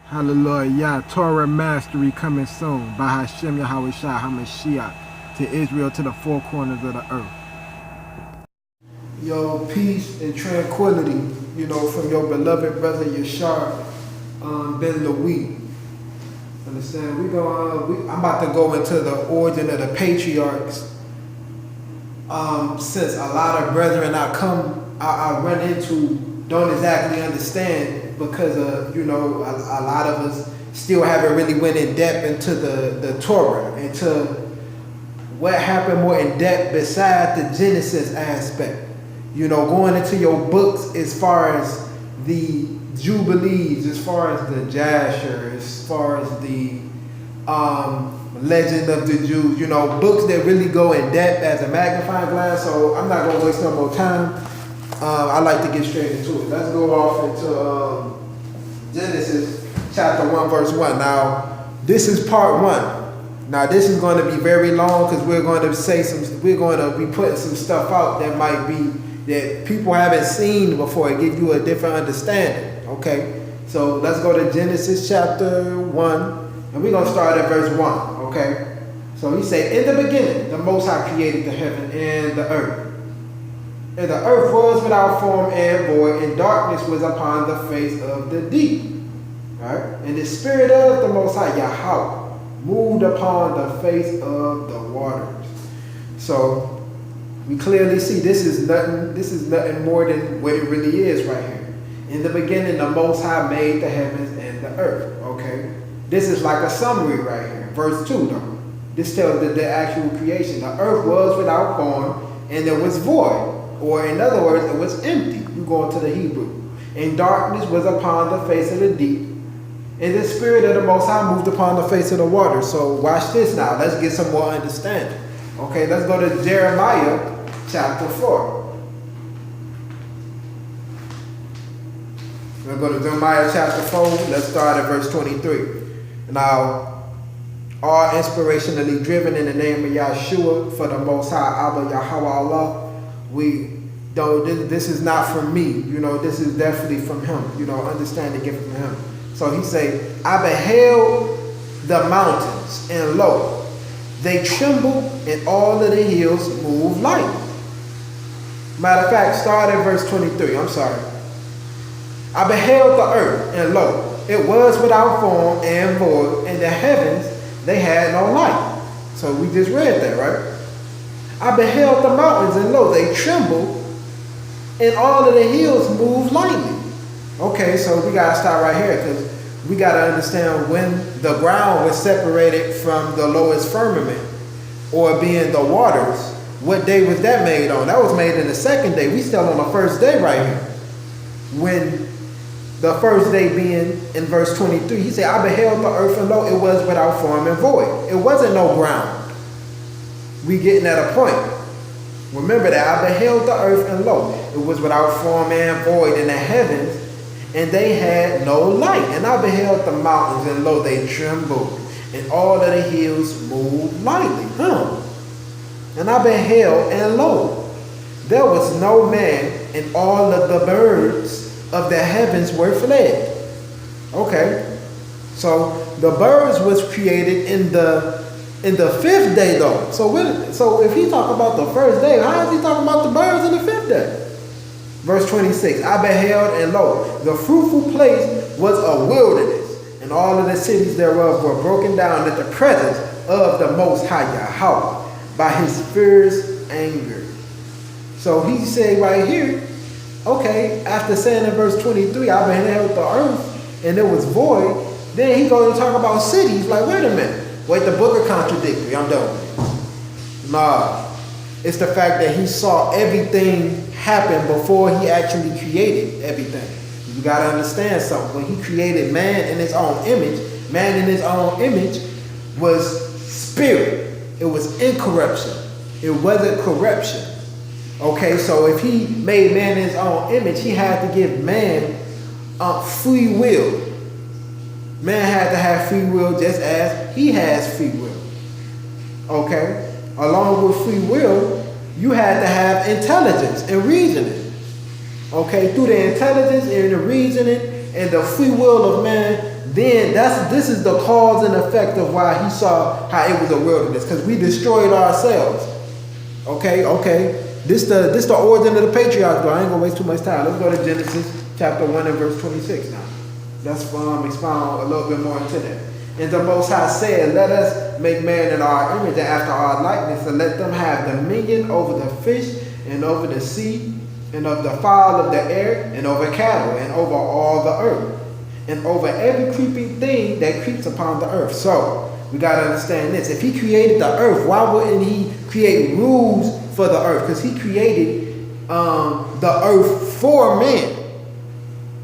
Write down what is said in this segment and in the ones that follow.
Hallelujah. Torah mastery coming soon. By Hashem Yahweh Shai HaMashiach to Israel to the four corners of the earth. Yo, peace and tranquility, from your beloved brother Yashar Ben Louis. Understand? I'm about to go into the origin of the patriarchs. Since a lot of brethren I run into don't exactly understand because of, a lot of us still haven't really went in depth into the Torah, into what happened more in depth besides the Genesis aspect. Going into your books as far as the Jubilees, as far as the Jasher, as far as the Legend of the Jews, books that really go in depth as a magnifying glass. So I'm not going to waste no more time. I like to get straight into it. Let's go off into Genesis chapter 1 verse 1. Now, this is part 1. Now, this is going to be very long because we're going to be putting some stuff out that might be that people haven't seen before and give you a different understanding. Okay, so let's go to Genesis chapter 1, and we're going to start at verse 1. Okay, so he said, in the beginning, the Most High created the heaven and the earth. And the earth was without form and void, and darkness was upon the face of the deep. All right, and the Spirit of the Most High, Yahweh, moved upon the face of the waters. So we clearly see this is nothing more than what it really is right here. In the beginning, the Most High made the heavens and the earth. Okay, this is like a summary right here. Verse 2 though. This tells the actual creation. The earth was without form and it was void. Or in other words, it was empty. You go into the Hebrew. And darkness was upon the face of the deep. And the Spirit of the Most High moved upon the face of the water. So watch this now. Let's get some more understanding. Okay, let's go to Jeremiah chapter 4. We'll go to Jeremiah chapter 4. Let's start at verse 23. Now, all inspirationally driven in the name of Yahshua for the Most High, Abba Yahweh Allah. This is not from me. This is definitely from him. Understand the gift from him. So he say, I beheld the mountains, and lo, they trembled, and all of the hills moved lightly. Matter of fact, start at verse 23. I'm sorry. I beheld the earth, and lo, it was without form and void, and the heavens, they had no light. So we just read that, right? I beheld the mountains, and lo, they trembled, and all of the hills moved lightly. Okay, so we got to stop right here because we got to understand when the ground was separated from the lowest firmament, or being the waters. What day was that made on? That was made in the second day. We still on the first day right here. When the first day being in verse 23, he said, I beheld the earth, and lo, it was without form and void. It wasn't no ground. We getting at a point. Remember that I beheld the earth, and lo, it was without form and void, in the heavens, and they had no light. And I beheld the mountains, and lo, they trembled, and all of the hills moved lightly. And I beheld, and lo, there was no man, and all of the birds of the heavens were fled. Okay, so the birds was created in the fifth day though. So if he talk about the first day, how is he talking about the birds in the fifth day? Verse 26, I beheld, and lo, the fruitful place was a wilderness, and all of the cities thereof were broken down at the presence of the Most High Yahweh by his fierce anger. So he said right here, okay, after saying in verse 23, I beheld the earth, and it was void, then he goes to talk about cities. Like, wait a minute. Wait, the book is contradictory. I'm done with it. Nah. It's the fact that he saw everything happen before he actually created everything. You got to understand something. When he created man in his own image, man in his own image was spirit. It was incorruption. It wasn't corruption. Okay, so if he made man in his own image, he had to give man free will. Man had to have free will just as he has free will. Okay? Along with free will, you had to have intelligence and reasoning. Okay? Through the intelligence and the reasoning and the free will of man, then this is the cause and effect of why he saw how it was a wilderness, because we destroyed ourselves. Okay. This the origin of the patriarchs, though. I ain't gonna waste too much time. Let's go to Genesis chapter 1 and verse 26 now. Let's expound a little bit more into that. And the Most High said, let us make man in our image and after our likeness, and let them have dominion over the fish and over the sea and of the fowl of the air and over cattle and over all the earth and over every creeping thing that creeps upon the earth. So we got to understand this. If he created the earth, why wouldn't he create rules for the earth? Because he created the earth for man,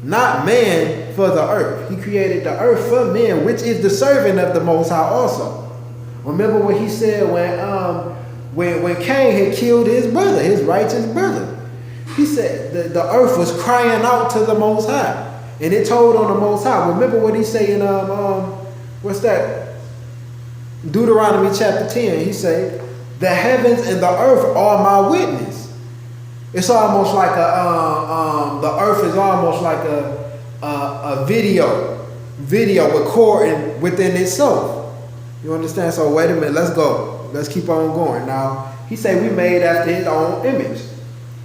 not man for the earth. He created the earth for men, which is the servant of the Most High also. Remember what he said when Cain had killed his brother, his righteous brother. He said the earth was crying out to the Most High, and it told on the Most High. Remember what he said in what's that? Deuteronomy chapter 10. He said, the heavens and the earth are my witness. It's almost like the earth is almost like a video recording within itself. You understand? So wait a minute, let's go. Let's keep on going. Now, he said we made after his own image.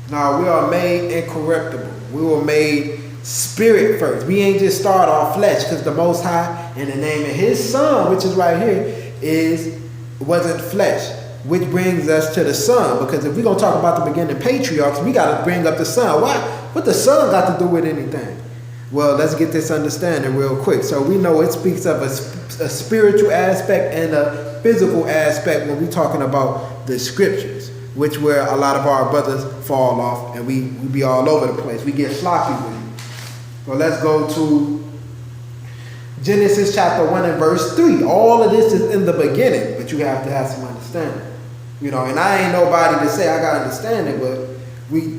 Now, we are made incorruptible. We were made spirit first. We ain't just start off flesh, because the Most High, in the name of his son, which is right here, wasn't flesh. Which brings us to the son, because if we're going to talk about the beginning patriarchs, we got to bring up the son. Why? What the son got to do with anything? Well, let's get this understanding real quick. So we know it speaks of a spiritual aspect and a physical aspect when we're talking about the scriptures, which where a lot of our brothers fall off and we be all over the place. We get sloppy with it. So let's go to Genesis chapter 1 and verse 3. All of this is in the beginning, but you have to have some understanding. You know, and I ain't nobody to say I got understanding, but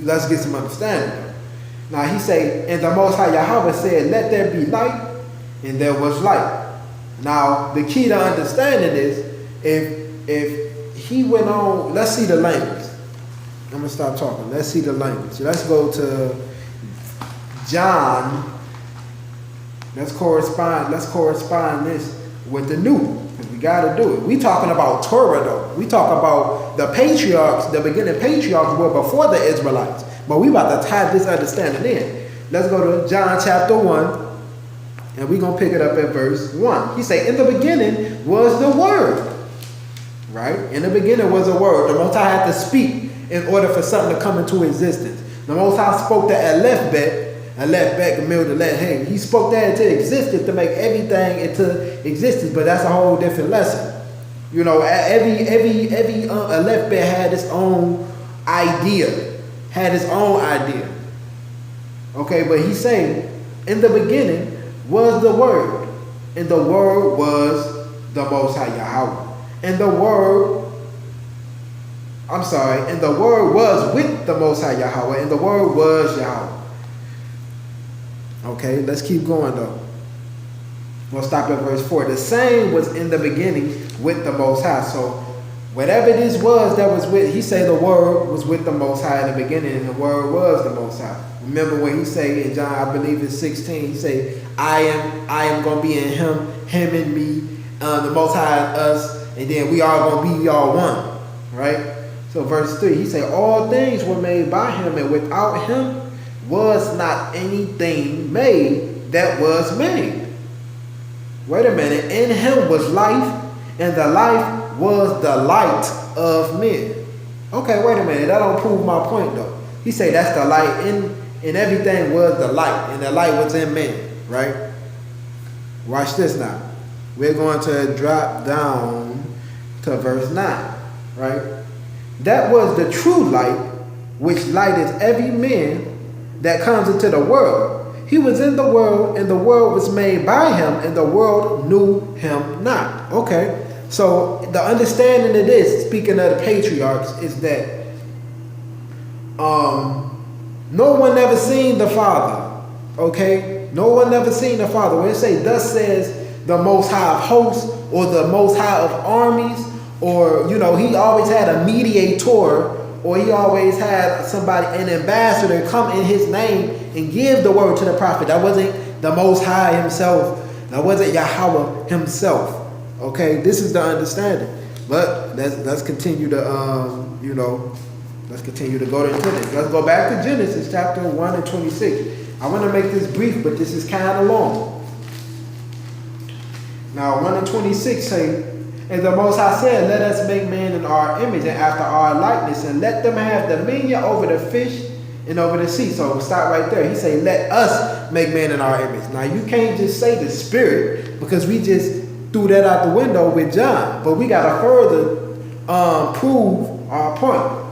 let's get some understanding. Now he say, and the Most High Yahweh said, let there be light, and there was light. Now the key to understanding is, if he went on, let's see the language. I'm gonna stop talking. Let's see the language. Let's go to John. Let's correspond this with the new, because we got to do it. We talking about Torah though. We talk about the patriarchs. The beginning patriarchs were before the Israelites, but we about to tie this understanding in. Let's go to John chapter 1, and we're gonna pick it up at verse 1. He say, in the beginning was the Word. Right? In the beginning was a word. The Most High had to speak in order for something to come into existence. The Most High spoke the Aleph Bet, hey, he spoke that into existence to make everything into existence, but that's a whole different lesson. You know, every Aleph Bet had its own idea, Okay, but he's saying, in the beginning was the Word, and the Word was the Most High Yahweh. And the Word was with the Most High Yahweh, and the Word was Yahweh. Okay, let's keep going though. We'll stop at verse 4. The same was in the beginning with the Most High. So whatever this was that was with, he said the Word was with the Most High in the beginning, and the Word was the Most High. Remember when he say in John, I believe it's 16, he say, I am going to be in him in me, the Most High in us, and then we are going to be all one, right? So verse 3, he said, all things were made by him, and without him was not anything made that was made. Wait a minute. In him was life, and the life was the light of men. Okay, wait a minute. That don't prove my point, though. He said that's the light. In everything was the light, and the light was in men, right? Watch this now. We're going to drop down to verse 9, right? That was the true light, which lighteth every man that comes into the world. He was in the world, and the world was made by him, and the world knew him not. Okay, so the understanding of this, speaking of the patriarchs, is that no one never seen the Father. Okay, no one never seen the Father. When it say, thus says the Most High of hosts, or the Most High of armies, or, you know, he always had a mediator, or he always had somebody, an ambassador, come in his name and give the word to the prophet. That wasn't the Most High himself That wasn't Yahweh himself. Okay, this is the understanding. But let's continue to let's continue to go into this. Let's go back to Genesis chapter 1 and 26. I want to make this brief, but this is kind of long. Now 1 and 26 say, and the Most High said, let us make man in our image and after our likeness, and let them have dominion over the fish and over the sea. So we'll stop right there. He say, let us make man in our image. Now you can't just say the spirit, because we just threw that out the window with John. But we got to further prove our point.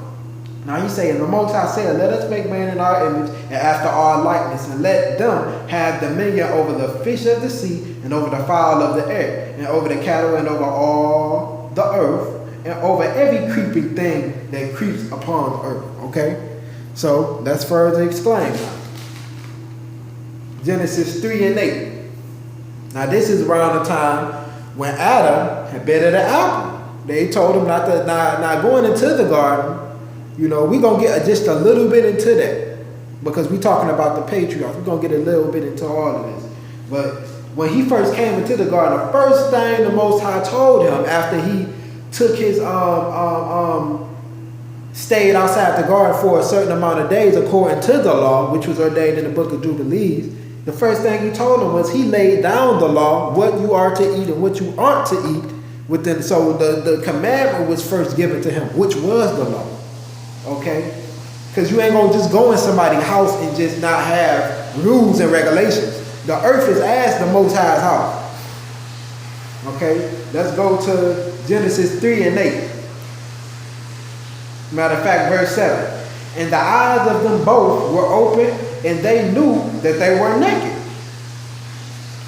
Now he's saying, the Most High said, let us make man in our image and after our likeness, and let them have dominion over the fish of the sea and over the fowl of the air and over the cattle and over all the earth and over every creeping thing that creeps upon the earth. Okay? So let's further explain. Genesis 3 and 8. Now this is around the time when Adam had bit of the apple. They told him not going into the garden. You know, we're going to get just a little bit into that, because we're talking about the patriarchs. We're going to get a little bit into all of this. But when he first came into the garden, the first thing the Most High told him after he took his stayed outside the garden for a certain amount of days according to the law, which was ordained in the book of Jubilees, the first thing he told him was he laid down the law, what you are to eat and what you aren't to eat within. So the commandment was first given to him, which was the law. Okay? Because you ain't going to just go in somebody's house and just not have rules and regulations. The earth is as the Most High's house. Okay? Let's go to Genesis 3 and 8. Matter of fact, verse 7. And the eyes of them both were open, and they knew that they were naked.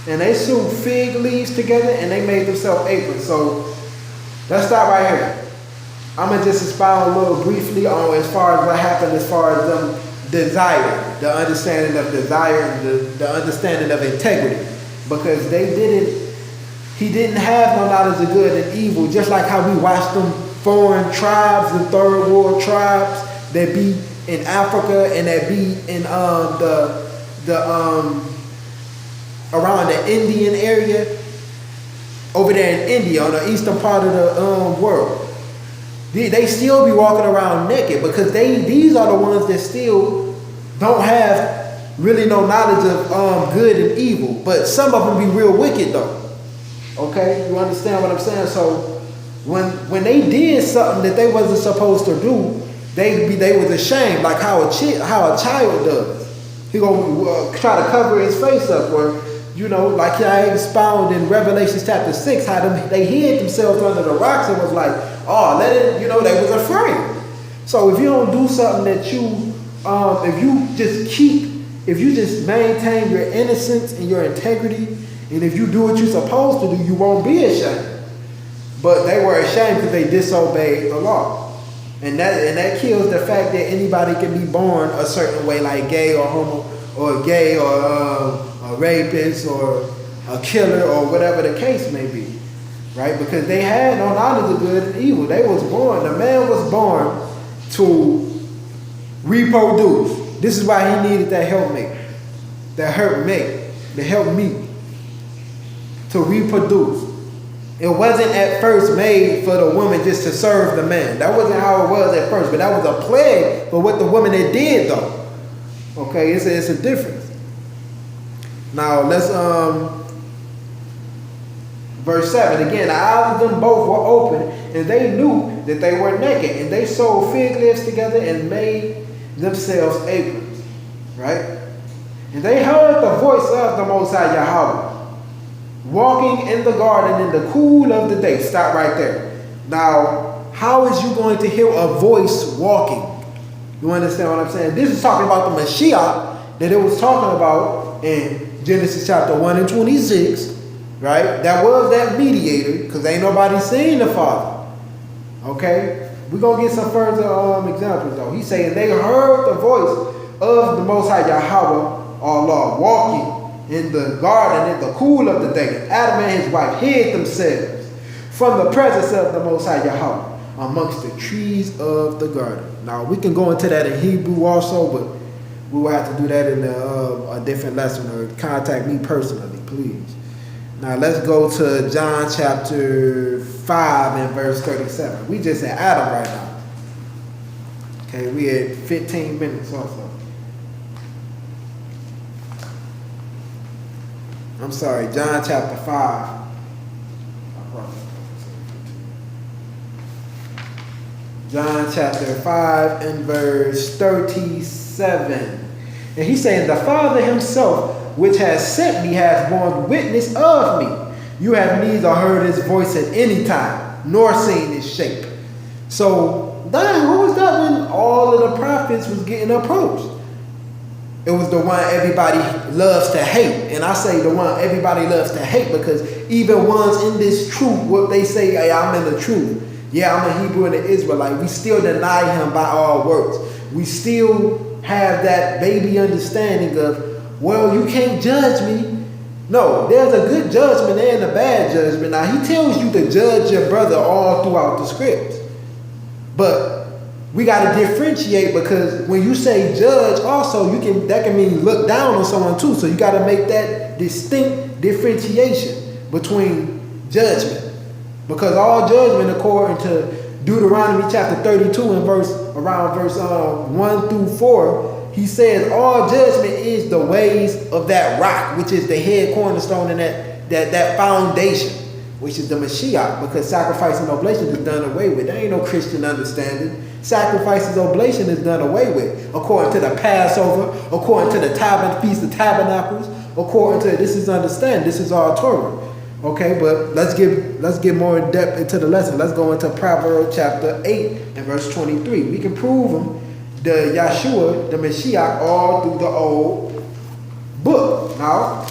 And they sewed fig leaves together, and they made themselves aprons. So let's stop right here. I'm going to just expound a little briefly on as far as what happened as far as them desire, the understanding of desire, the understanding of integrity. Because he didn't have no knowledge of good and evil, just like how we watch them foreign tribes, the third world tribes that be in Africa and that be in around the Indian area, over there in India, on the eastern part of the world. They still be walking around naked, because these are the ones that still don't have really no knowledge of good and evil. But some of them be real wicked though. Okay, you understand what I'm saying? So when they did something that they wasn't supposed to do, they was ashamed, like how a child does. He gonna try to cover his face up, or like I expound in Revelation chapter 6, how they hid themselves under the rocks and was like, oh, let it, they was afraid. So if you don't do something that if you just maintain your innocence and your integrity, and if you do what you're supposed to do, you won't be ashamed. But they were ashamed because they disobeyed the law. And that kills the fact that anybody can be born a certain way, like gay or homo, or gay or a rapist or a killer or whatever the case may be, right? Because they had no knowledge of good and evil. The man was born to reproduce. This is why he needed that helpmate, to help me to reproduce. It wasn't at first made for the woman just to serve the man. That wasn't how it was at first, but that was a plague for what the woman had did though. Okay, it's a difference. Now let's verse 7 again. The eyes of them both were open, and they knew that they were naked, and they sewed fig leaves together and made themselves aprons. Right? And they heard the voice of the Most High Yahweh walking in the garden in the cool of the day. Stop right there. Now, how is you going to hear a voice walking? You understand what I'm saying? This is talking about the Mashiach that it was talking about in Genesis chapter 1 and 26, right? That was that mediator, because ain't nobody seen the Father. Okay? We're going to get some further examples though. He's saying they heard the voice of the Most High Yahweh, Allah, walking in the garden in the cool of the day. Adam and his wife hid themselves from the presence of the Most High Yahweh amongst the trees of the garden. Now, we can go into that in Hebrew also, but we will have to do that in a different lesson, or contact me personally, please. Now let's go to John chapter 5 and verse 37. We just at Adam right now. Okay, we had 15 minutes or so. I'm sorry, John chapter 5. John chapter 5 and verse 37. And he's saying, the Father himself, which has sent me, has borne witness of me. You have neither heard his voice at any time, nor seen his shape. So, then who was that when all of the prophets was getting approached? It was the one everybody loves to hate. And I say the one everybody loves to hate because even ones in this truth, what they say, hey, I'm in the truth. Yeah, I'm a Hebrew and an Israelite. We still deny him by our works. We still have that baby understanding of, well, you can't judge me. No, there's a good judgment and a bad judgment. Now, he tells you to judge your brother all throughout the scripts. But we got to differentiate because when you say judge also, that can mean look down on someone too. So you got to make that distinct differentiation between judgment. Because all judgment, according to Deuteronomy chapter 32 and around verse 1 through 4, he says all judgment is the ways of that rock, which is the head cornerstone and that foundation, which is the Mashiach, because sacrifice and oblation is done away with. There ain't no Christian understanding. Sacrifice and oblation is done away with, according to the Passover, according to the Feast of Tabernacles, according to this is understanding. This is our Torah. Okay, but let's get more in depth into the lesson. Let's go into Proverbs chapter 8 and verse 23. We can prove them, the Yahshua, the Mashiach, all through the old book. Now,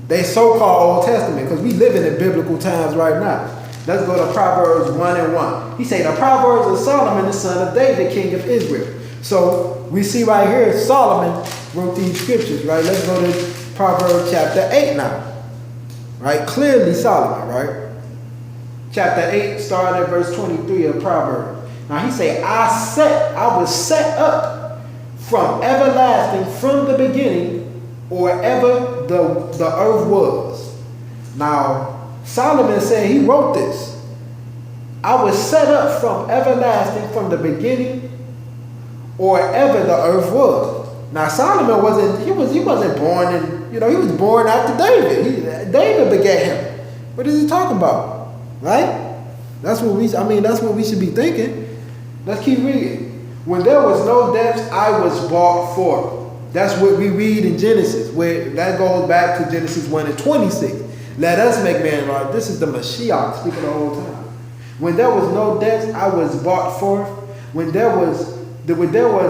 they so-called Old Testament, because we living in biblical times right now. Let's go to Proverbs 1 and 1. He say the Proverbs of Solomon, the son of David, king of Israel. So we see right here, Solomon wrote these scriptures, right? Let's go to Proverbs chapter 8 now. Right? Clearly Solomon, right? Chapter 8, starting at verse 23 of Proverbs. Now he say, I was set up from everlasting, from the beginning, or ever the earth was. Now, Solomon said he wrote this. I was set up from everlasting, from the beginning, or ever the earth was. Now Solomon wasn't born in, he was born after David. David begat him. What is he talking about? Right? That's what we should be thinking. Let's keep reading. When there was no depths, I was brought forth. That's what we read in Genesis, where that goes back to Genesis 1 and 26. Let us make man right. This is the Mashiach speaking the whole time. When there was no depths, I was brought forth. When there were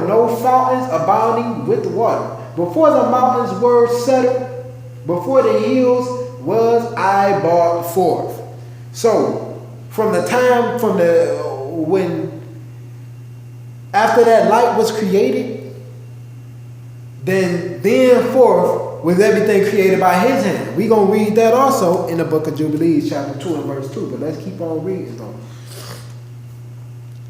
no fountains abounding with water. Before the mountains were settled, before the hills was I brought forth. So, after that light was created, then forth was everything created by his hand. We're going to read that also in the book of Jubilees, chapter 2 and verse 2. But let's keep on reading, though.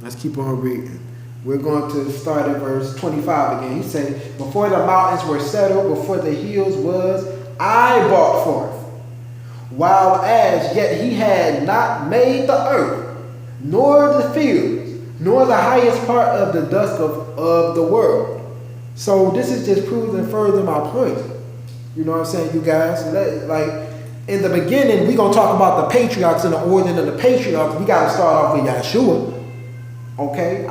Let's keep on reading. We're going to start at verse 25 again. He said, before the mountains were settled, before the hills was, I brought forth. While as yet he had not made the earth, nor the fields, nor the highest part of the dust of the world. So this is just proving further my point. You know what I'm saying, you guys? Like, in the beginning, we're going to talk about the patriarchs and the origin of the patriarchs. We got to start off with Yahshua. Okay?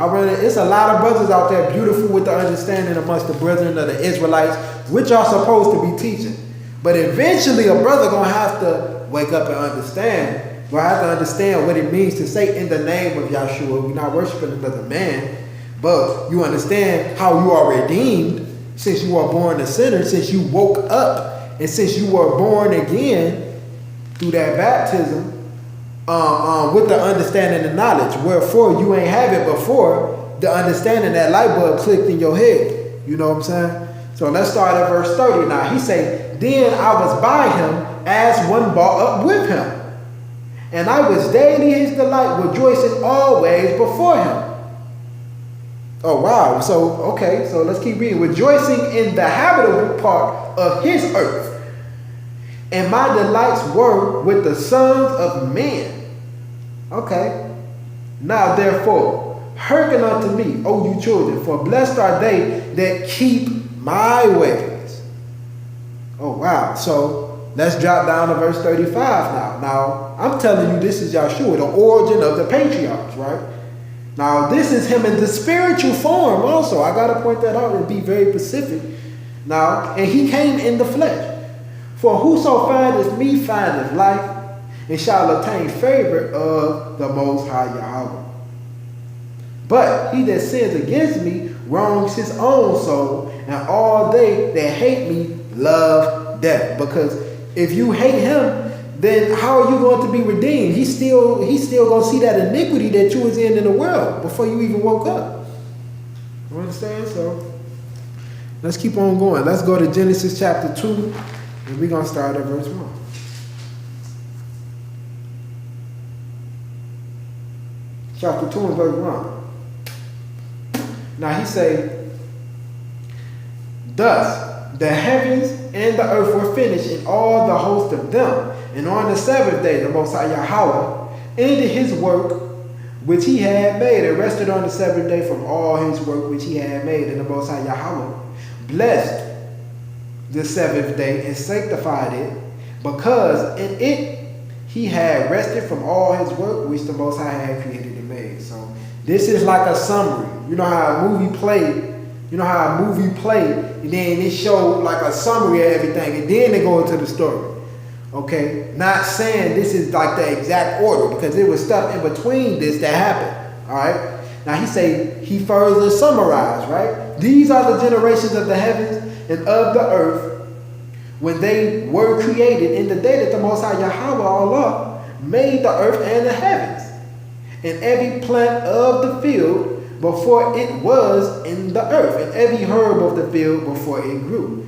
It's a lot of brothers out there beautiful with the understanding amongst the brethren of the Israelites, which are supposed to be teaching. But eventually, a brother going to have to wake up and understand. Going to have to understand what it means to say in the name of Yahshua. We're not worshiping another man. But you understand how you are redeemed since you are born a sinner, since you woke up, and since you were born again through that baptism, with the understanding and knowledge. Wherefore you ain't have it before the understanding, that light bulb clicked in your head. You know what I'm saying? So let's start at verse 30 now. He say, then I was by him as one brought up with him. And I was daily his delight, rejoicing always before him. Oh, wow. So let's keep reading. Rejoicing in the habitable part of his earth. and my delights were with the sons of men. Okay. Now therefore, hearken unto me, O you children, for blessed are they that keep my ways. Oh wow. So let's drop down to verse 35 now. Now, I'm telling you, this is Yahshua, the origin of the patriarchs, right? Now, this is him in the spiritual form also. I got to point that out and be very specific. Now, and he came in the flesh. For whoso findeth me findeth life, and shall obtain favor of the Most High Yahweh. But he that sins against me wrongs his own soul, and all they that hate me love death. Because if you hate him, then how are you going to be redeemed? He's still going to see that iniquity that you was in the world before you even woke up. You understand? So let's keep on going. Let's go to Genesis chapter 2, and we're going to start at verse 1. Chapter 2 and verse 1. Now he say, thus the heavens and the earth were finished, and all the host of them. And on the seventh day, the Most High Yahweh ended his work which he had made, and rested on the seventh day from all his work which he had made. And the Most High Yahweh blessed the seventh day and sanctified it, because in it he had rested from all his work which the Most High had created and made. So this is like a summary. You know how a movie play, and then it showed like a summary of everything, and then they go into the story. Okay, not saying this is like the exact order, because there was stuff in between this that happened. All right. Now he further summarized, right? These are the generations of the heavens and of the earth when they were created, in the day that the Most High Yahweh Allah made the earth and the heavens, and every plant of the field before it was in the earth, and every herb of the field before it grew.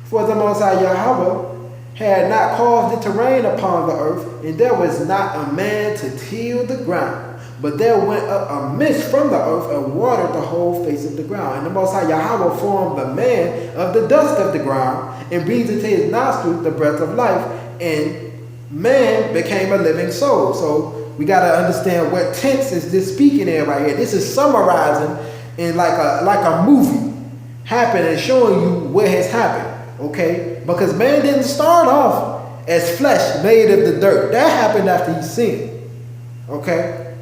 For the Most High Yahweh had not caused it to rain upon the earth, and there was not a man to till the ground. But there went up a mist from the earth and watered the whole face of the ground. And the Most High Yahweh formed the man of the dust of the ground, and breathed into his nostrils the breath of life, and man became a living soul. So we got to understand what tense is this speaking in right here. This is summarizing in like a movie happening and showing you what has happened. Okay, because man didn't start off as flesh made of the dirt. That happened after he sinned. Okay,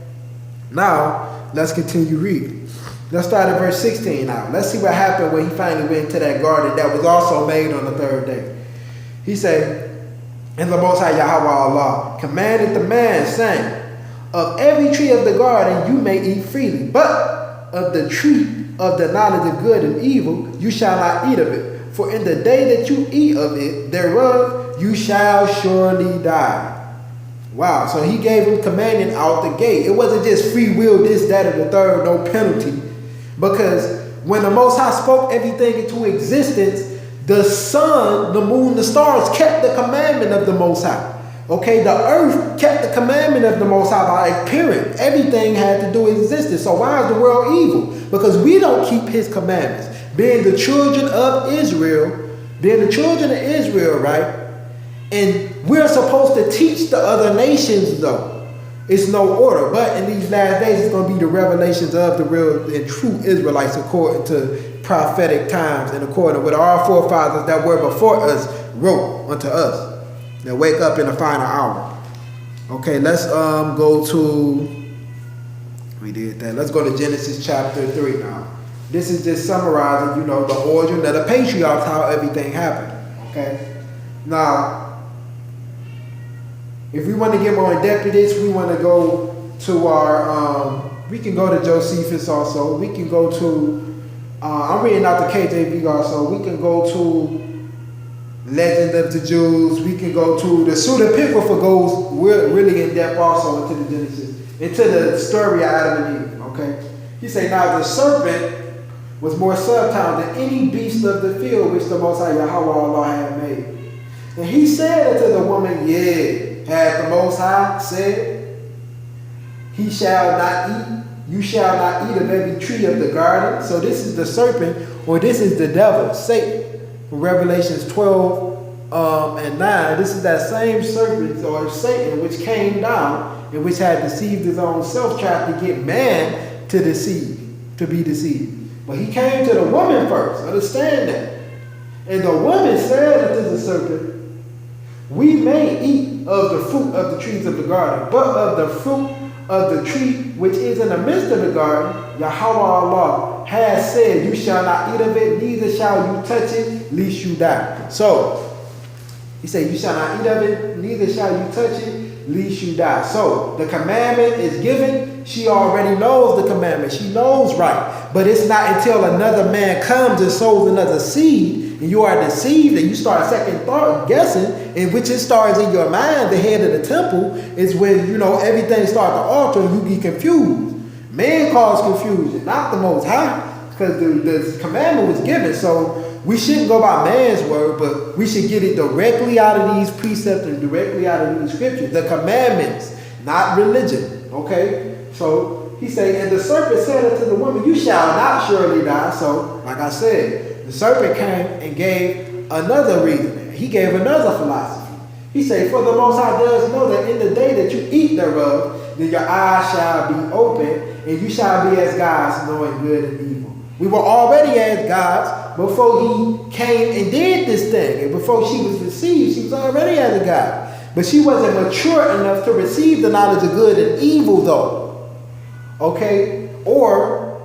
now let's continue reading. Let's start at verse 16 now. Let's see what happened when he finally went into that garden that was also made on the third day. He said, and the Most High Yahweh Allah commanded the man, saying, of every tree of the garden you may eat freely, but of the tree of the knowledge of good and evil you shall not eat of it. For in the day that you eat of it thereof, you shall surely die. Wow, so he gave him commanding out the gate. It wasn't just free will, this, that, or the third, no penalty. Because when the Most High spoke everything into existence, the sun, the moon, the stars kept the commandment of the Most High. Okay, the earth kept the commandment of the Most High by appearing. Everything had to do with existence. So why is the world evil? Because we don't keep his commandments. Being the children of Israel, right? And we're supposed to teach the other nations, though. It's no order. But in these last days, it's going to be the revelations of the real and true Israelites according to prophetic times and according with our forefathers that were before us wrote unto us. Now wake up in the final hour. Okay, let's go to, we did that. Let's go to Genesis chapter 3 now. This is just summarizing, the origin of the patriarchs, how everything happened. Okay. Now, if we want to get more in depth to this, we want to go to our, we can go to Josephus also. We can go to, I'm reading out the KJV also. We can go to Legend of the Jews. We can go to the Pseudepigrapha goes really in depth also into the Genesis, into the story of Adam and Eve. Okay. He said, now the serpent was more subtle than any beast of the field which the Most High Yahweh Allah had made. And he said unto the woman, yea, hath the Most High said, you shall not eat of every tree of the garden. So this is the serpent, or this is the devil, Satan, from Revelations 12, and 9, this is that same serpent or Satan which came down and which had deceived his own self, tried to get man to be deceived. But he came to the woman first. Understand that. And the woman said unto the serpent, we may eat of the fruit of the trees of the garden, but of the fruit of the tree which is in the midst of the garden, Yahweh Allah has said, you shall not eat of it, neither shall you touch it, lest you die. So, he said, you shall not eat of it, neither shall you touch it, lest you die. So, the commandment is given. She already knows the commandment. She knows right. But it's not until another man comes and sows another seed, and you are deceived, and you start second thought guessing, in which it starts in your mind, the head of the temple, is when, everything starts to alter and you get confused. Man caused confusion, not the Most High, because the commandment was given. So we shouldn't go by man's word, but we should get it directly out of these precepts and directly out of these scriptures. The commandments, not religion. Okay? So he said, and the serpent said unto the woman, you shall not surely die. So, like I said, the serpent came and gave another reason. He gave another philosophy. He said, for the Most High does know that in the day that you eat thereof, then your eyes shall be open, and you shall be as gods, knowing good and evil. We were already as gods before he came and did this thing. And before she was deceived, she was already as a god. But she wasn't mature enough to receive the knowledge of good and evil, though. Okay? Or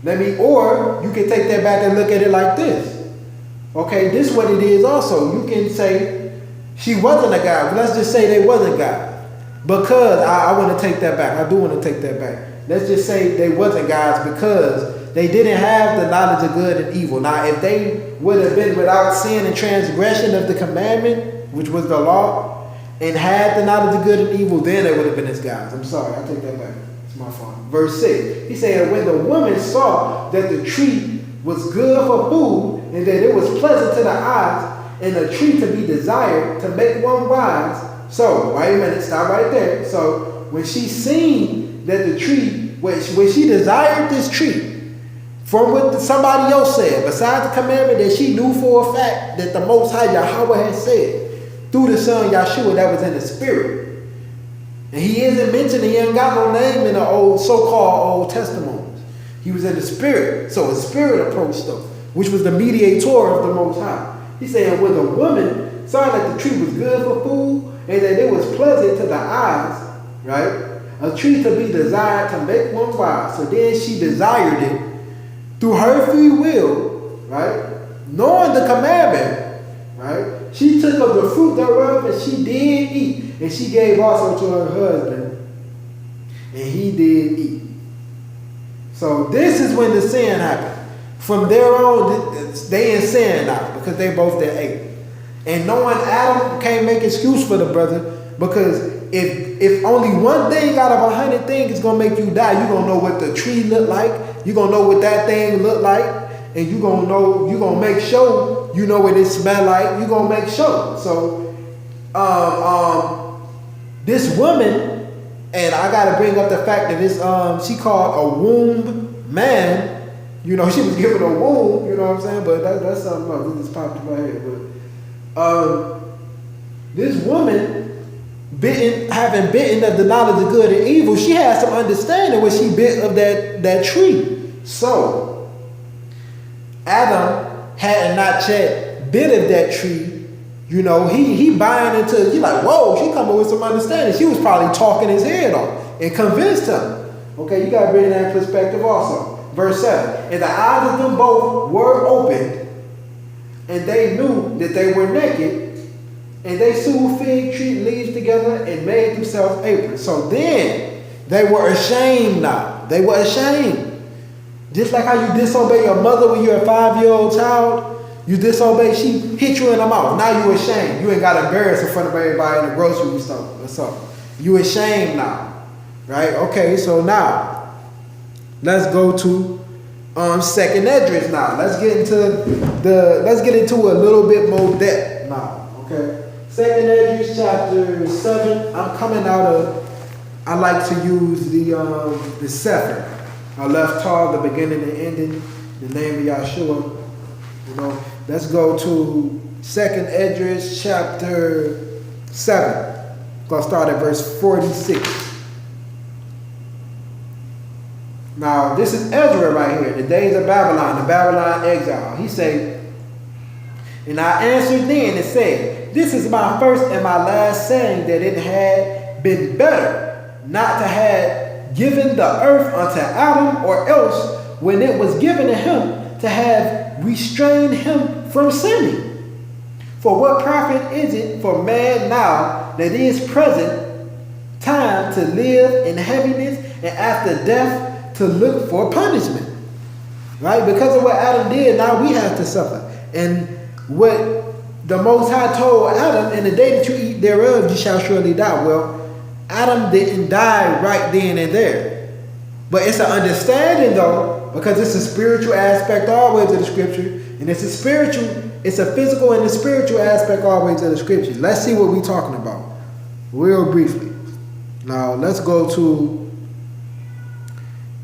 you can take that back and look at it like this. Okay? This is what it is also. You can say she wasn't a god. Let's just say they wasn't God. Because I want to take that back. I do want to take that back. Let's just say they wasn't gods because they didn't have the knowledge of good and evil. Now, if they would have been without sin and transgression of the commandment, which was the law, and had the knowledge of good and evil, then they would have been as gods. I'm sorry, I take that back. It's my fault. Verse 6. He said, when the woman saw that the tree was good for food, and that it was pleasant to the eyes, and a tree to be desired to make one wise. So, wait a minute, stop right there. So, when she seen that the tree, when she desired this tree, from what somebody else said, besides the commandment that she knew for a fact that the Most High Yahweh had said, through the Son Yahshua that was in the Spirit. And he isn't mentioned, he ain't got no name in the so-called Old Testaments. He was in the Spirit. So his Spirit approached them, which was the mediator of the Most High. He said, when the woman saw that the tree was good for food, and that it was pleasant to the eyes, right? A tree to be desired to make one wise. So then she desired it through her free will, right? Knowing the commandment, right? She took of the fruit thereof and she did eat. And she gave also to her husband, and he did eat. So this is when the sin happened. From there on, they in sin now because they both did ate. And knowing Adam can't make excuse for the brother, because if only one thing out of 100 things is going to make you die, you're going to know what the tree look like. You're going to know what that thing look like. And you're going to make sure you know what it smell like. You're going to make sure. So this woman, and I got to bring up the fact that this, she called a womb man. She was given a womb, you know what I'm saying? But that's something else. It just popped in my head. But this woman, having bitten of the knowledge of good and evil, she had some understanding when she bit of that tree. So, Adam had not yet bit of that tree. He buying into, he like, whoa, she coming with some understanding. She was probably talking his head off and convinced him. Okay, you got to bring that perspective also. Verse 7, and the eyes of them both were opened, and they knew that they were naked, and they sewed fig tree leaves together and made themselves aprons. So then they were ashamed now. They were ashamed. Just like how you disobey your mother when you're a 5-year-old child, you disobey, she hit you in the mouth. Now you ashamed. You ain't got embarrassed in front of everybody in the grocery store or something. You ashamed now. Right? Okay, so now let's go to Second Esdras now. Let's get into a little bit more depth now. Okay. Second Esdras chapter 7. I'm coming out of, I like to use the Sefer. I left tall the beginning and ending, the name of Yahshua. Let's go to 2nd Esdras chapter 7. Gonna start at verse 46. Now, this is Ezra right here, the days of Babylon, the Babylon exile. He say, and I answered then and said, this is my first and my last saying, that it had been better not to have given the earth unto Adam, or else, when it was given to him, to have restrained him from sinning. For what profit is it for man now that is present time to live in heaviness, and after death to look for punishment? Right? Because of what Adam did, now we have to suffer. And what the Most High told Adam, in the day that you eat thereof, you shall surely die. Well, Adam didn't die right then and there. But it's an understanding, though, because it's a spiritual aspect always of the scripture. And it's a physical and a spiritual aspect always of the scripture. Let's see what we're talking about real briefly. Now, let's go to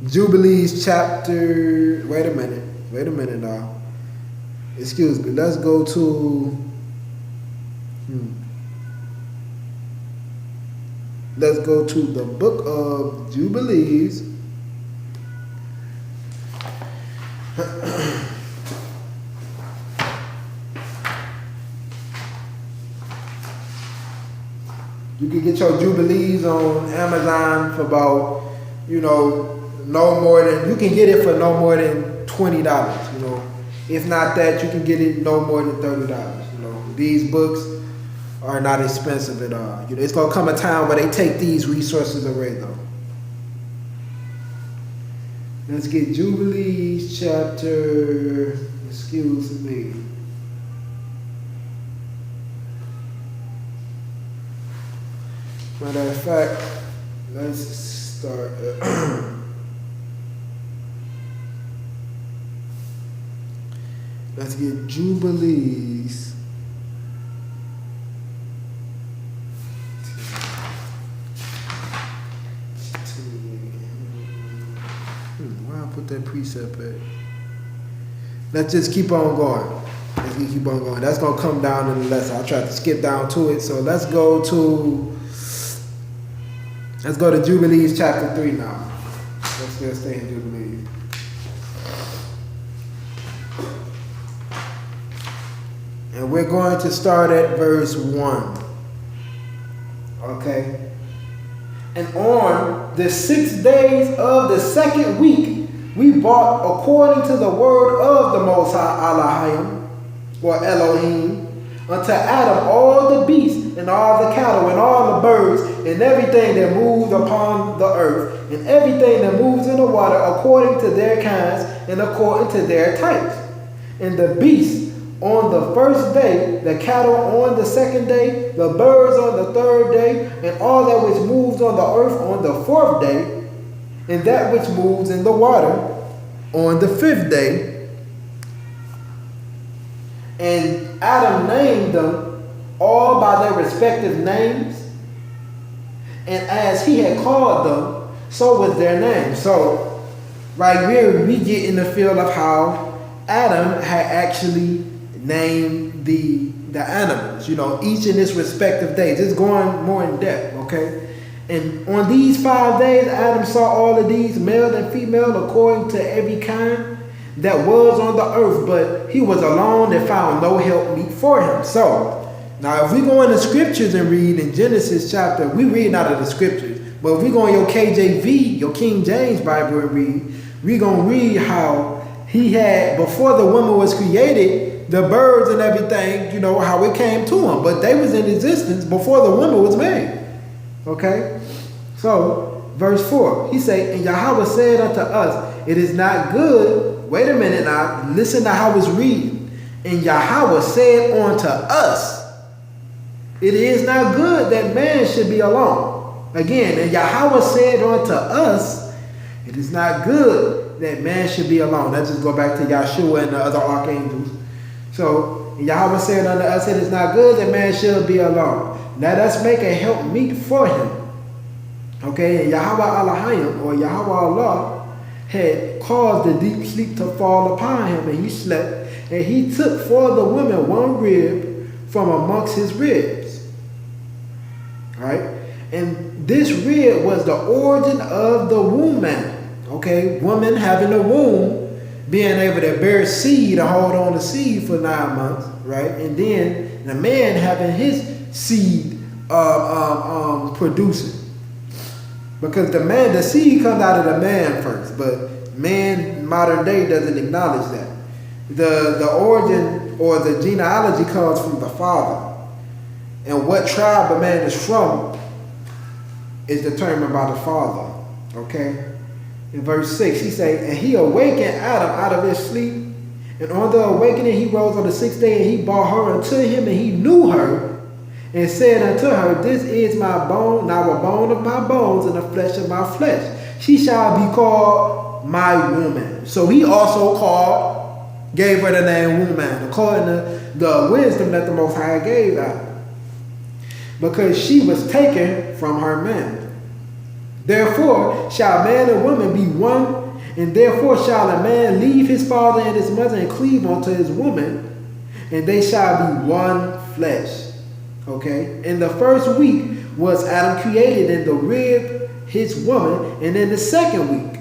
Jubilees chapter, wait a minute now. Excuse me, let's go to, let's go to the book of Jubilees. You can get your Jubilees on Amazon for about, no more than, you can get it for no more than $20, If not that, you can get it no more than $30, These books are not expensive at all. It's going to come a time where they take these resources away, though. Let's get Jubilees chapter, excuse me. Matter of fact, let's start. Let's get Jubilees. Why I put that precept at? Let's just keep on going. That's going to come down in the lesson. I tried to skip down to it. So let's go to Jubilees chapter 3 now. Let's just stay in Jubilees. And we're going to start at verse 1. Okay. And on the 6 days of the second week, we brought according to the word of the Most High Elohim, or Elohim, unto Adam all the beasts and all the cattle and all the birds and everything that moves upon the earth and everything that moves in the water according to their kinds and according to their types. And the beasts on the first day, the cattle on the second day, the birds on the third day, and all that which moves on the earth on the fourth day, and that which moves in the water on the fifth day. And Adam named them all by their respective names, and as he had called them, so was their name. So, right here, we get in the feel of how Adam had actually named the animals, each in its respective days. It's going more in depth, okay? And on these 5 days, Adam saw all of these, male and female, according to every kind that was on the earth, but he was alone and found no help meet for him. So, now if we go in the scriptures and read in Genesis chapter, we read out of the scriptures, but if we go in your KJV, your King James Bible and read, we're going to read how he had, before the woman was created, the birds and everything, how it came to him. But they was in existence before the woman was made. Okay? So, verse 4, he said, and Yahweh said unto us, it is not good. Wait a minute now. Listen to how it's reading. And Yahweh said unto us, it is not good that man should be alone. Again, and Yahweh said unto us, it is not good that man should be alone. Let's just go back to Yahshua and the other archangels. So, Yahweh said unto us, it is not good that man should be alone. Let us make a help meet for him. Okay, and Yahweh Elohim, or Yahweh Allah, had caused the deep sleep to fall upon him, and he slept. And he took for the woman one rib from amongst his ribs. Right? And this rib was the origin of the woman. Okay? Woman having a womb, being able to bear seed, to hold on to seed for 9 months. Right? And then the man having his seed producing. Because the seed comes out of the man first. But man, modern day, doesn't acknowledge that. The origin or the genealogy comes from the father. And what tribe a man is from is determined by the father. Okay? In verse 6, he says, and he awakened Adam out of his sleep. And on the awakening, he rose on the 6th day, and he brought her unto him, and he knew her, and said unto her, this is my bone, now a bone of my bones, and the flesh of my flesh. She shall be called my woman. So he also gave her the name woman, according to the wisdom that the Most High gave Adam. Because she was taken from her man. Therefore shall man and woman be one, and therefore shall a man leave his father and his mother and cleave unto his woman, and they shall be one flesh. Okay? In the first week was Adam created, in the rib his woman, and in the second week.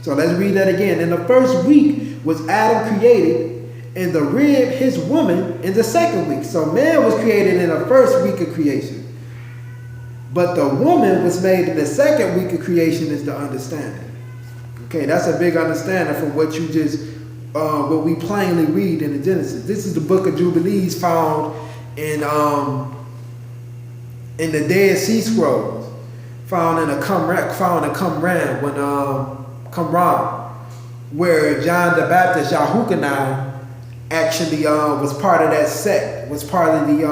So let's read that again. In the first week was Adam created, and the rib his woman in the second week. So man was created in the first week of creation. But the woman was made in the second week of creation, is the understanding. Okay, that's a big understanding from what you just, what we plainly read in the Genesis. This is the book of Jubilees found in the Dead Sea Scrolls, found in Qumran, where John the Baptist, Yahuchanan, actually was part of that sect, was part of the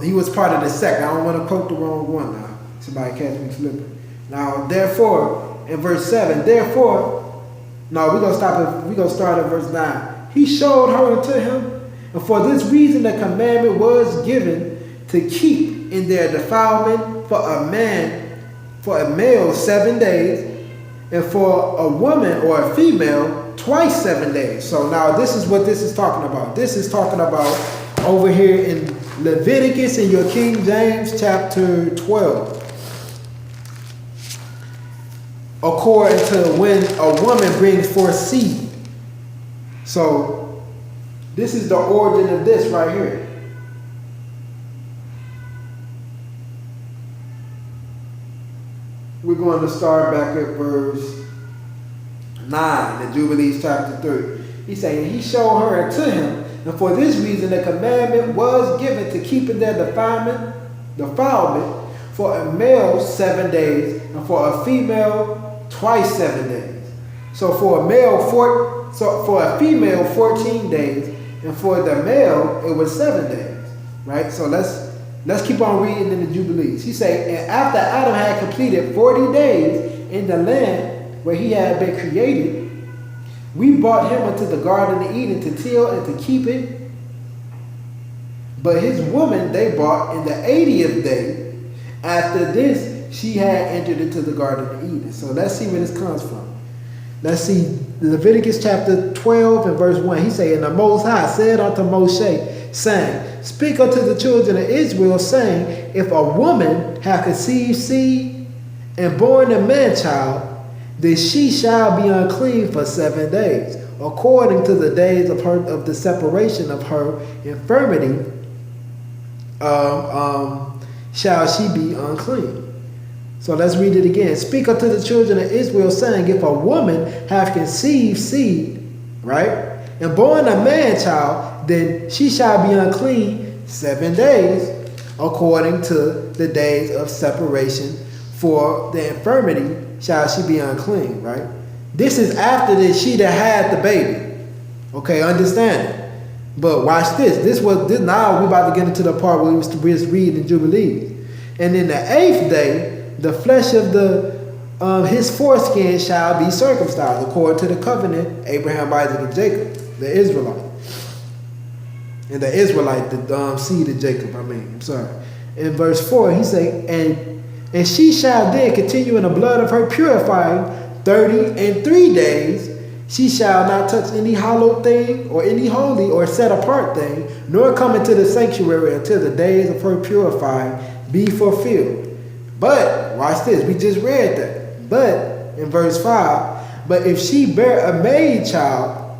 he was part of the sect. I don't want to quote the wrong one now. Somebody catch me slipping. Now, therefore, in verse 7, we're gonna start at verse 9. He showed her unto him, and for this reason the commandment was given to keep in their defilement for a male 7 days, and for a woman or a female twice 7 days. So now this is what this is talking about. This is talking about over here in Leviticus in your King James chapter 12. According to when a woman brings forth seed. So this is the origin of this right here. We're going to start back at verse 9 in Jubilees chapter 3. He's saying, he showed her to him, and for this reason the commandment was given to keep in their defilement for a male 7 days, and for a female twice 7 days. So for a female 14 days, and for the male it was 7 days. Right? So let's keep on reading in the Jubilees. He said, and after Adam had completed 40 days in the land where he had been created, we brought him into the garden of Eden to till and to keep it. But his woman they brought in the 80th day. After this, she had entered into the garden of Eden. So let's see where this comes from. Let's see Leviticus chapter 12 and verse 1. He said, and the Most High said unto Moshe, saying, speak unto the children of Israel, saying, if a woman have conceived seed and born a man-child, then she shall be unclean for 7 days, according to the days of the separation of her infirmity, shall she be unclean. So let's read it again. Speak unto the children of Israel, saying, if a woman have conceived seed, right, and born a man-child, then she shall be unclean 7 days, according to the days of separation for the infirmity shall she be unclean, right? This is after that she that had the baby. Okay, understand it. But watch this. Now we're about to get into the part where we was reading in Jubilees. And in the 8th day, the flesh of his foreskin shall be circumcised, according to the covenant, Abraham, Isaac, and Jacob, the Israelite. And the Israelite, the seed of Jacob, In verse 4, he say, and she shall then continue in the blood of her purifying 33 days, She shall not touch any hallowed thing or any holy or set apart thing, nor come into the sanctuary until the days of her purifying be fulfilled. But, watch this, we just read that. But, in verse 5, but if she bear a maid child,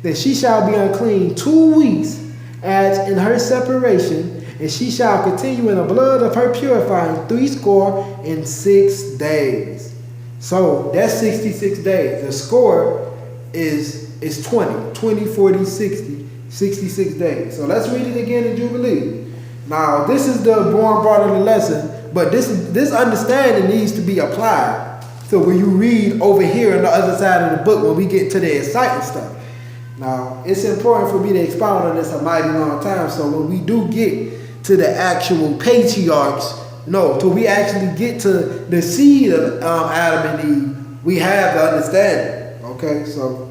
then she shall be unclean 2 weeks as in her separation, and she shall continue in the blood of her purifying 66 days. So, that's 66 days. The score is 20, 40, 60, 66 days. So let's read it again in Jubilee. Now, this is the born part of the lesson, but this understanding needs to be applied. So when you read over here on the other side of the book, when we get to the exciting stuff. Now, it's important for me to expound on this a mighty long time, so when we do get to the actual patriarchs, till we actually get to the seed of Adam and Eve, we have the understanding. Okay, so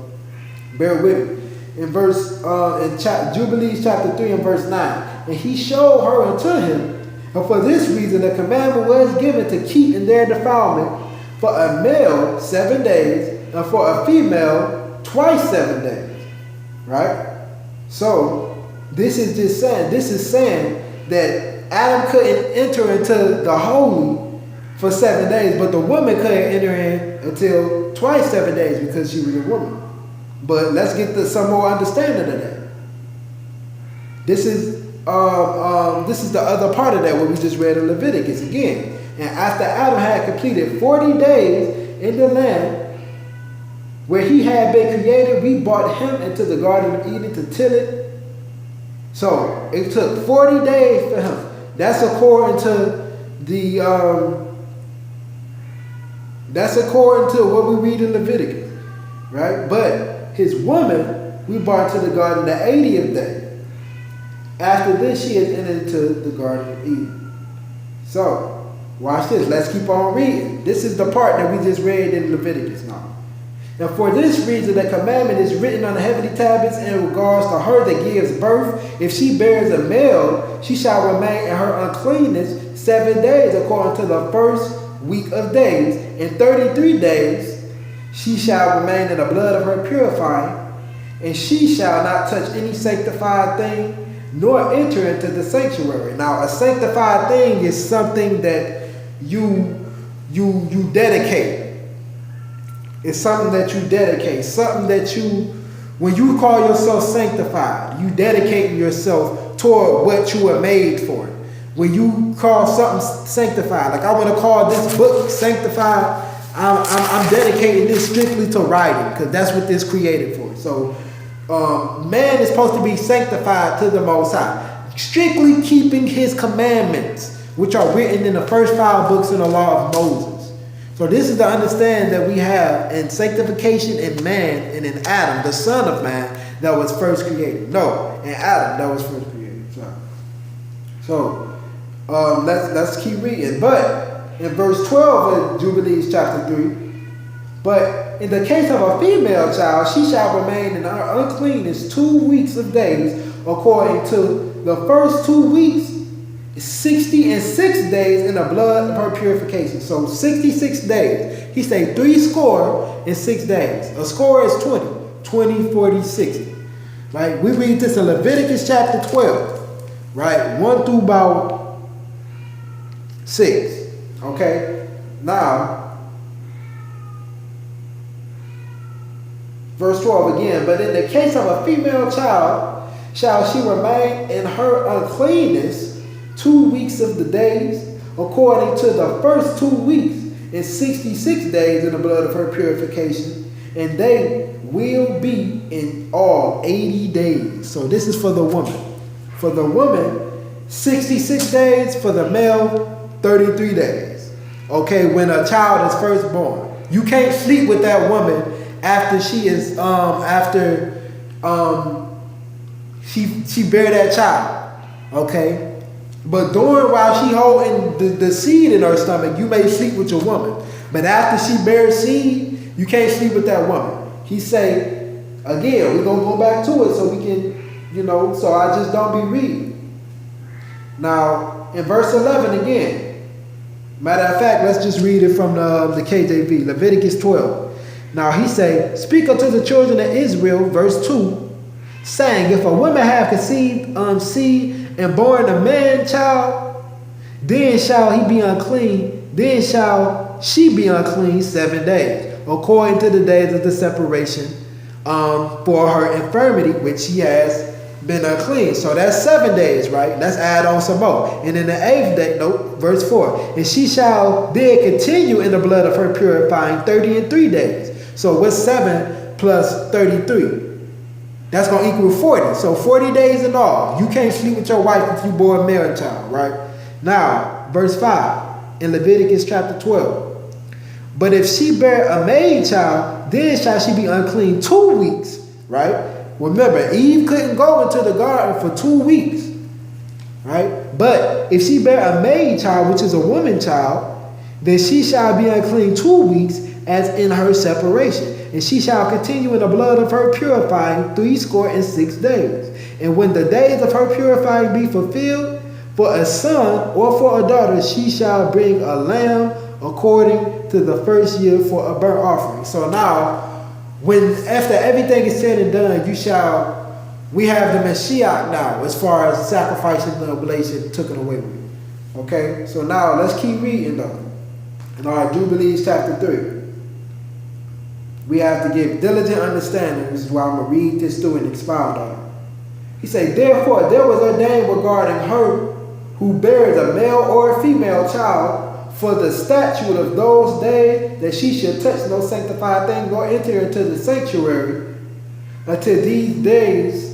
bear with me. In Jubilees chapter 3 and verse 9, and he showed her unto him, and for this reason the commandment was given to keep in their defilement for a male 7 days, and for a female twice 7 days. Right? So this is saying that Adam couldn't enter into the holy for 7 days, but the woman couldn't enter in until twice 7 days because she was a woman. But let's get some more understanding of that. This is the other part of that what we just read in Leviticus again. And after Adam had completed 40 days in the land where he had been created, we brought him into the Garden of Eden to till it. So it took 40 days for him. That's according to what we read in Leviticus, right? But his woman, we brought to the garden the 80th day. After this, she has entered into the Garden of Eden. So, watch this. Let's keep on reading. This is the part that we just read in Leviticus now. And for this reason, the commandment is written on the heavenly tablets in regards to her that gives birth. If she bears a male, she shall remain in her uncleanness 7 days according to the first week of days. In 33 days, she shall remain in the blood of her purifying, and she shall not touch any sanctified thing, nor enter into the sanctuary. Now, a sanctified thing is something that you dedicate. It's something that you dedicate. Something that when you call yourself sanctified, you dedicate yourself toward what you were made for. When you call something sanctified, like I want to call this book sanctified, I'm dedicating this strictly to writing because that's what this created for. So man is supposed to be sanctified to the Most High, strictly keeping his commandments, which are written in the first 5 books in the law of Moses. So this is the understanding that we have in sanctification in man and in Adam, the son of man that was first created. No, in Adam that was first created. So let's keep reading. But in verse 12 of Jubilees chapter 3, but in the case of a female child, she shall remain in her uncleanness 2 weeks of days, according to the first 2 weeks, 66 days in the blood of her purification. So 66 days. He say 66 days. A score is 20, 40, 60. Right? We read this in Leviticus chapter 12, right? 1 through about 6. Okay, now, verse 12 again. But in the case of a female child, shall she remain in her uncleanness 2 weeks of the days, according to the first 2 weeks, and 66 days in the blood of her purification, and they will be in all 80 days. So this is for the woman. For the woman, 66 days. For the male, 33 days. Okay, when a child is first born, you can't sleep with that woman after she is she bear that child. Okay, but while she holding the seed in her stomach, you may sleep with your woman. But after she bears seed, you can't sleep with that woman. He say again, we're gonna go back to it so we can, so I just don't be reading. Now in verse 11 again. Matter of fact, let's just read it from the KJV, Leviticus 12. Now he say, speak unto the children of Israel, verse 2, saying, if a woman have conceived seed and born a man child, then shall he be unclean, then shall she be unclean 7 days, according to the days of the separation for her infirmity, which she has been unclean. So that's 7 days, right? Let's add on some more. And in the 8th day, verse 4, and she shall then continue in the blood of her purifying 33 days. So what's 7 plus 33? That's going to equal 40. So 40 days in all. You can't sleep with your wife if you bore a male child, right? Now, verse 5 in Leviticus chapter 12. But if she bear a maid child, then shall she be unclean 2 weeks, right? Remember, Eve couldn't go into the garden for 2 weeks, right? But if she bear a maid child, which is a woman child, then she shall be unclean 2 weeks as in her separation. And she shall continue in the blood of her purifying 66 days. And when the days of her purifying be fulfilled, for a son or for a daughter, she shall bring a lamb according to the first year for a burnt offering. So now, when after everything is said and done, we have the Mashiach now, as far as sacrifice and the oblation taken away with. Okay, so now let's keep reading though. In our Jubilees chapter 3. We have to give diligent understanding. This is why I'm going to read this through and expound on it. He said, therefore there was ordained regarding her who bears a male or a female child for the statute of those days that she should touch no sanctified thing nor enter into the sanctuary until these days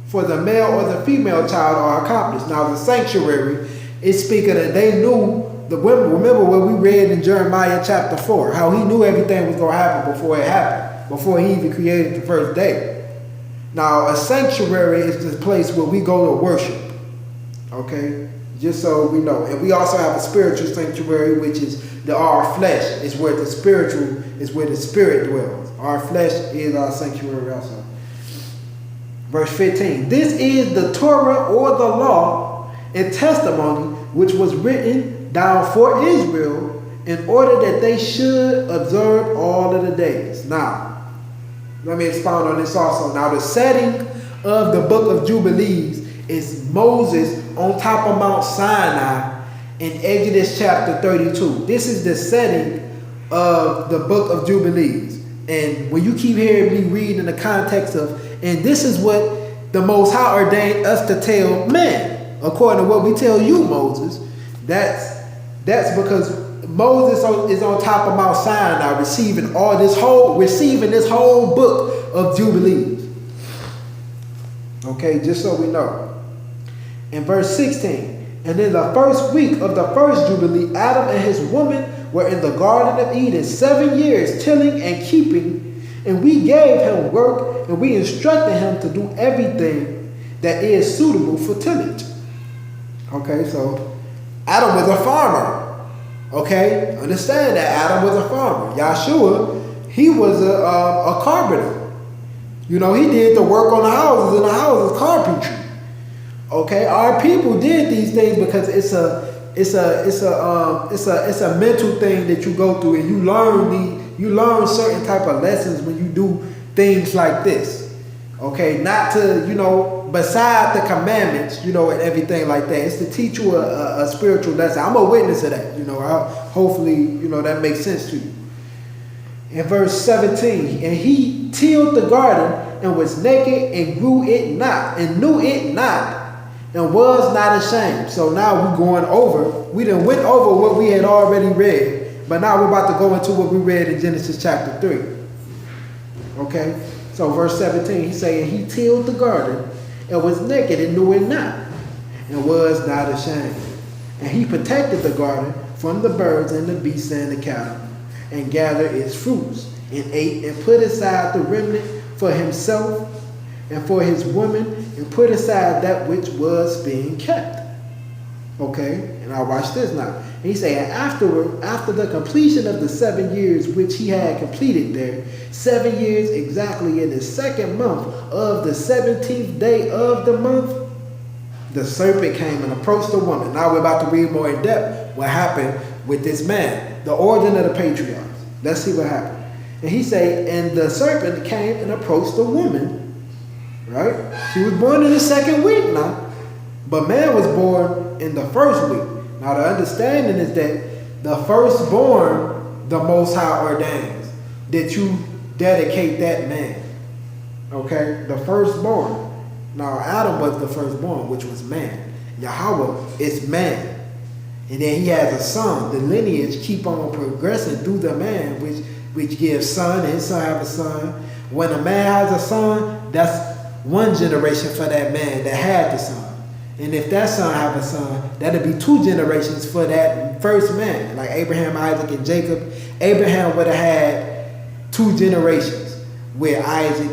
for the male or the female child are accomplished. Now the sanctuary is speaking that they knew the women. Remember what we read in Jeremiah chapter 4, how he knew everything was going to happen before it happened, before he even created the first day. Now a sanctuary is the place where we go to worship. Okay, just so we know. And we also have a spiritual sanctuary, which is our flesh is where the spirit dwells. Our flesh is our sanctuary also. Verse 15. This is the Torah or the law and testimony which was written down for Israel in order that they should observe all of the days. Now, let me expound on this also. Now, the setting of the book of Jubilees is Moses on top of Mount Sinai in Exodus chapter 32. This is the setting of the book of Jubilees. And when you keep hearing me read in the context of, and this is what the Most High ordained us to tell men, according to what we tell you, Moses, that's because Moses is on top of Mount Sinai receiving this whole book of Jubilees. Okay, just so we know. In verse 16, and in the first week of the first Jubilee, Adam and his woman were in the Garden of Eden 7 years, tilling and keeping, and we gave him work, and we instructed him to do everything that is suitable for tillage. Okay, so Adam was a farmer. Okay, understand that Adam was a farmer. Yahshua, he was a carpenter. You know, he did the work on the houses, and the houses carpentry. Okay, our people did these things because it's a mental thing that you go through, and you learn certain type of lessons when you do things like this. Okay, not to beside the commandments, and everything like that. It's to teach you a spiritual lesson. I'm a witness of that. Hopefully that makes sense to you. In verse 17, and he tilled the garden and was naked and grew it not and knew it not. And was not ashamed. So now we done went over what we had already read, but now we're about to go into what we read in Genesis chapter 3. Okay, so verse 17, he's saying he tilled the garden and was naked and knew it not, and was not ashamed. And he protected the garden from the birds and the beasts and the cattle, and gathered its fruits, and ate, and put aside the remnant for himself and for his woman, and put aside that which was being kept. Okay, and I'll watch this now. And he said, afterward, after the completion of the 7 years which he had completed there, 7 years exactly in the 2nd month of the 17th day of the month, the serpent came and approached the woman. Now we're about to read more in depth what happened with this man, the origin of the patriarchs. Let's see what happened. And he say, and the serpent came and approached the woman, right? She was born in the second week now, but man was born in the first week. Now the understanding is that the firstborn, the Most High ordains that you dedicate that man. Okay? The firstborn. Now Adam was the firstborn, which was man. Yahweh is man. And then he has a son. The lineage keep on progressing through the man, which gives son, and his son have a son. When a man has a son, that's one generation for that man that had the son. And if that son have a son, that'll be 2 generations for that first man. Like Abraham, Isaac, and Jacob. Abraham would have had 2 generations with Isaac,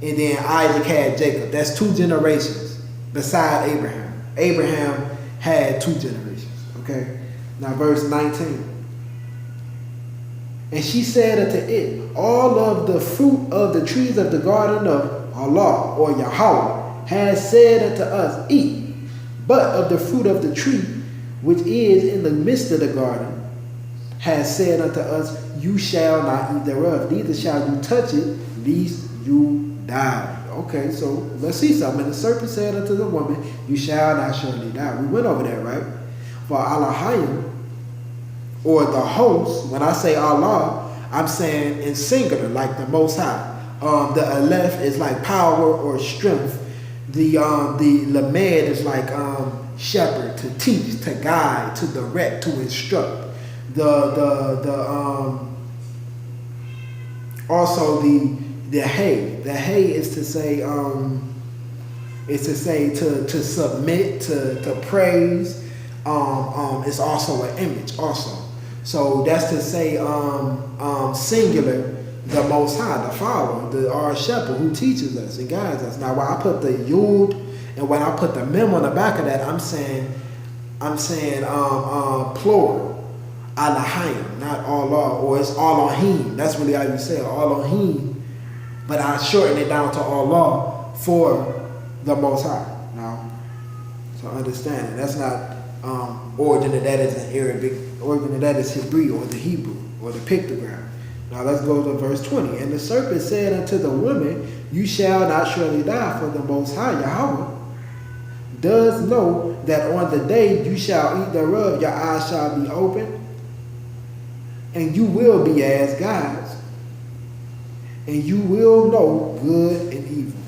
and then Isaac had Jacob. That's 2 generations beside Abraham. Abraham had 2 generations. Okay? Now verse 19. And she said unto it, all of the fruit of the trees of the garden of Allah, or Yahweh, has said unto us, eat. But of the fruit of the tree, which is in the midst of the garden, has said unto us, you shall not eat thereof, neither shall you touch it, lest you die. Okay, so let's see something. And the serpent said unto the woman, you shall not surely die. We went over that, right? For Allahayim, or the host, when I say Allah, I'm saying in singular, like the Most High. The Aleph is like power or strength. The Lamed is like shepherd, to teach, to guide, to direct, to instruct. Also the hay. The hay is to say to submit, to praise. It's also an image also. So that's to say singular, the Most High, the Father, our shepherd who teaches us and guides us. Now when I put the Yud and when I put the Mem on the back of that, I'm saying plural, Alahayim, not Allah, or it's Elohim. That's really how you say it, Elohim. But I shorten it down to Allah for the Most High. Now, so understand it. That's not origin of that is an Arabic, origin of that is Hebrew or the Hebrew or the pictogram. Now let's go to verse 20. And the serpent said unto the woman, you shall not surely die, for the Most High, Yahweh, does know that on the day you shall eat thereof, your eyes shall be open, and you will be as gods, and you will know good and evil.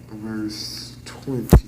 Verse 20.